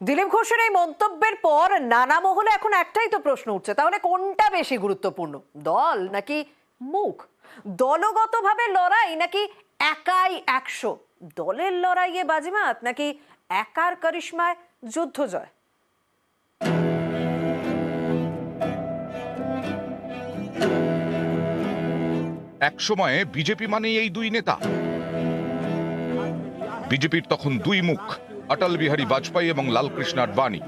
দিলীপ ঘোষের এই মন্তব্যের পর নানা মহলে এখন একটাই তো প্রশ্ন উঠছে, তাহলে কোনটা বেশি গুরুত্বপূর্ণ, দল নাকি মুখ? দলগতভাবে লড়াই নাকি একাই 100? দলের লড়াইয়ে বাজিমাত নাকি একার করিশ্মায় যুদ্ধ জয়? এক সময়ে বিজেপি মানে এই দুই নেতা। বিজেপির তখন দুই মুখ, অটল বিহারী বাজপেয়ী এবং লালকৃষ্ণ আডবাণী।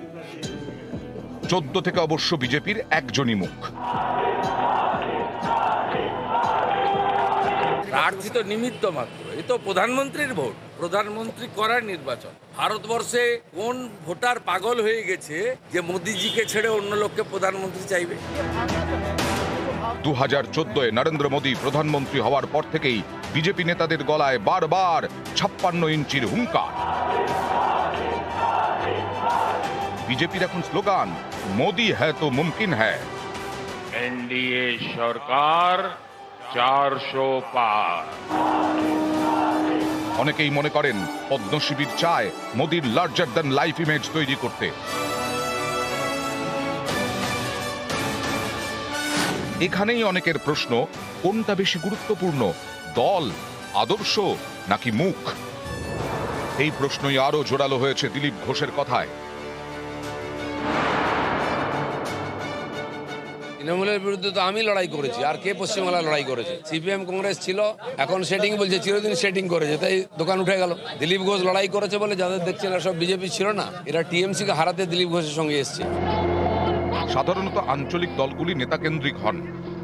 14 থেকে অবশ্য বিজেপির একজনই মুখ। প্রার্থী তো নিমিত্ত মাত্র, এ তো প্রধানমন্ত্রীর ভোট, প্রধানমন্ত্রী করার নির্বাচন। ভারতবর্ষে কোন ভোটার পাগল হয়ে গেছে যে মোদিজিকে ছেড়ে অন্য লোককে প্রধানমন্ত্রী চাইবে? 2014-এ নরেন্দ্র মোদী প্রধানমন্ত্রী হওয়ার পর থেকেই বিজেপি নেতাদের গলায় বারবার 56 ইঞ্চির হুঙ্কার। বিজেপির এখন স্লোগান, মোদি হ্যায় তো মুমকিন হ্যায়। एनडीए सरकार 400 पार। অনেকেই মনে করেন পদ্মশিবির চায় মোদির লার্জার দ্যান লাইফ ইমেজ তৈরি করতে। এখানেই অনেকের প্রশ্ন, কোনটা বেশি গুরুত্বপূর্ণ, দল, আদর্শ নাকি মুখ? এই প্রশ্নই আরো জোরালো হয়েছে দিলীপ ঘোষের কথায়। তৃণমূলের বিরুদ্ধে তো আমি লড়াই করেছি, আর কে পশ্চিমবাংলা লড়াই করেছে? সিপিএম কংগ্রেস ছিল, এখন সেটিং বলছে, চিরদিন সেটিং করেছে, তাই দোকান উঠে গেল। দিলীপ ঘোষ লড়াই করেছে বলে যাদের দেখছেন এরা সব বিজেপি ছিল না, এরা টিএমসি কে হারাতে দিলীপ ঘোষের সঙ্গে এসছে। সাধারণত আঞ্চলিক দলগুলি নেতাকেন্দ্রিক হন,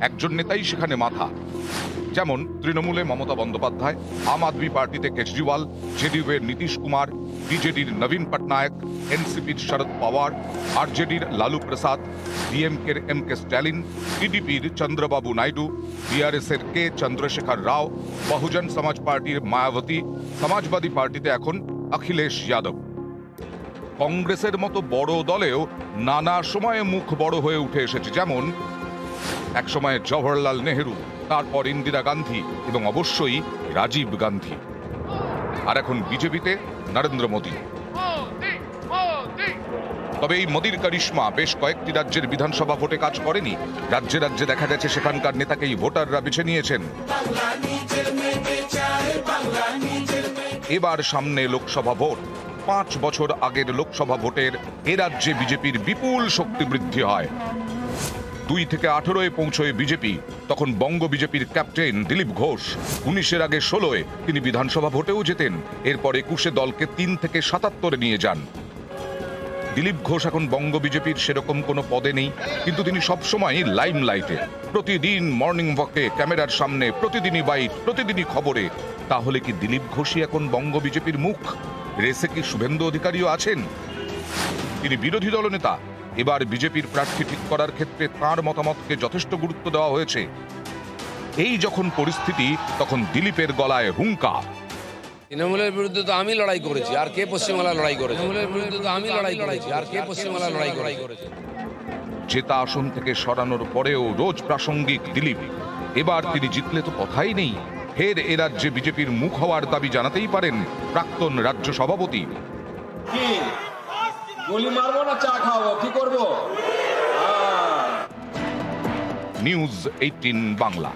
একজন নেতাই সেখানে মাথা। যেমন তৃণমূলে মমতা বন্দ্যোপাধ্যায়, আম আদমি পার্টিতে কেজরিওয়াল, জেডিইউয়ের নীতিশ কুমার, বিজেডির নবীন পটনায়ক, এনসিপির শরদ পাওয়ার, আরজেডির লালু প্রসাদ, ডিএমকের এম কে স্ট্যালিন, টিডিপির চন্দ্রবাবু নাইডু, বিআরএসের কে চন্দ্রশেখর রাও, বহুজন সমাজ পার্টির মায়াবতী, সমাজবাদী পার্টিতে এখন অখিলেশ যাদব। কংগ্রেসের মতো বড় দলেও নানা সময়ে মুখ বড় হয়ে উঠে এসেছে, যেমন একসময় জওহরলাল নেহেরু, তারপর ইন্দিরা গান্ধী এবং অবশ্যই রাজীব গান্ধী। আর এখন বিজেপিতে নরেন্দ্র মোদী। তবে এই মোদীর কারিশমা বেশ কয়েকটি রাজ্যের বিধানসভা ভোটে কাজ করেনি। রাজ্যে রাজ্যে দেখা গেছে সেখানকার নেতাকেই ভোটাররা বেছে নিয়েছেন। এবার সামনে লোকসভা ভোট। 5 বছর আগের লোকসভা ভোটের এ রাজ্যে বিজেপির বিপুল শক্তি বৃদ্ধি হয়। 2 থেকে 18-এ পৌঁছয় বিজেপি। তখন বঙ্গ বিজেপির ক্যাপ্টেন দিলীপ ঘোষ। 19-এর আগে 16-এ তিনি বিধানসভা ভোটেও জেতেন। এরপর 21-এ দলকে 3 থেকে 77-এ নিয়ে যান। দিলীপ ঘোষ এখন বঙ্গ বিজেপির সেরকম কোনো পদে নেই, কিন্তু তিনি সবসময় লাইমলাইটে। প্রতিদিন মর্নিং ওয়াকে, ক্যামেরার সামনে, প্রতিদিনই বাইট, প্রতিদিনই খবরে। তাহলে কি দিলীপ ঘোষই এখন বঙ্গ বিজেপির মুখ? রেসে কি শুভেন্দু অধিকারীও আছেন? তিনি বিরোধী দলনেতা। এবার বিজেপির প্রার্থী ঠিক করার ক্ষেত্রে তাঁর মতামতকে যথেষ্ট গুরুত্ব দেওয়া হয়েছে। এই যখন পরিস্থিতি, তখন দিলীপের গলায় হুঙ্কার। তৃণমূলের বিরুদ্ধে তো আমি লড়াই করেছি, আর কে পশ্চিমবাংলা লড়াই করেছে? তৃণমূলের বিরুদ্ধে তো আমি লড়াই করেছি, আর কে পশ্চিমবাংলা লড়াই করেছে? জেতা আসন থেকে সরানোর পরেও রোজ প্রাসঙ্গিক দিলীপ। এবার তিনি জিতলে তো কথাই নেই, ফের এ রাজ্যে বিজেপির মুখ হওয়ার দাবি জানাতেই পারেন প্রাক্তন রাজ্য সভাপতি। কি গুলি মারবো না চা খাওয়াবো, কি করবো? নিউজ 18 বাংলা।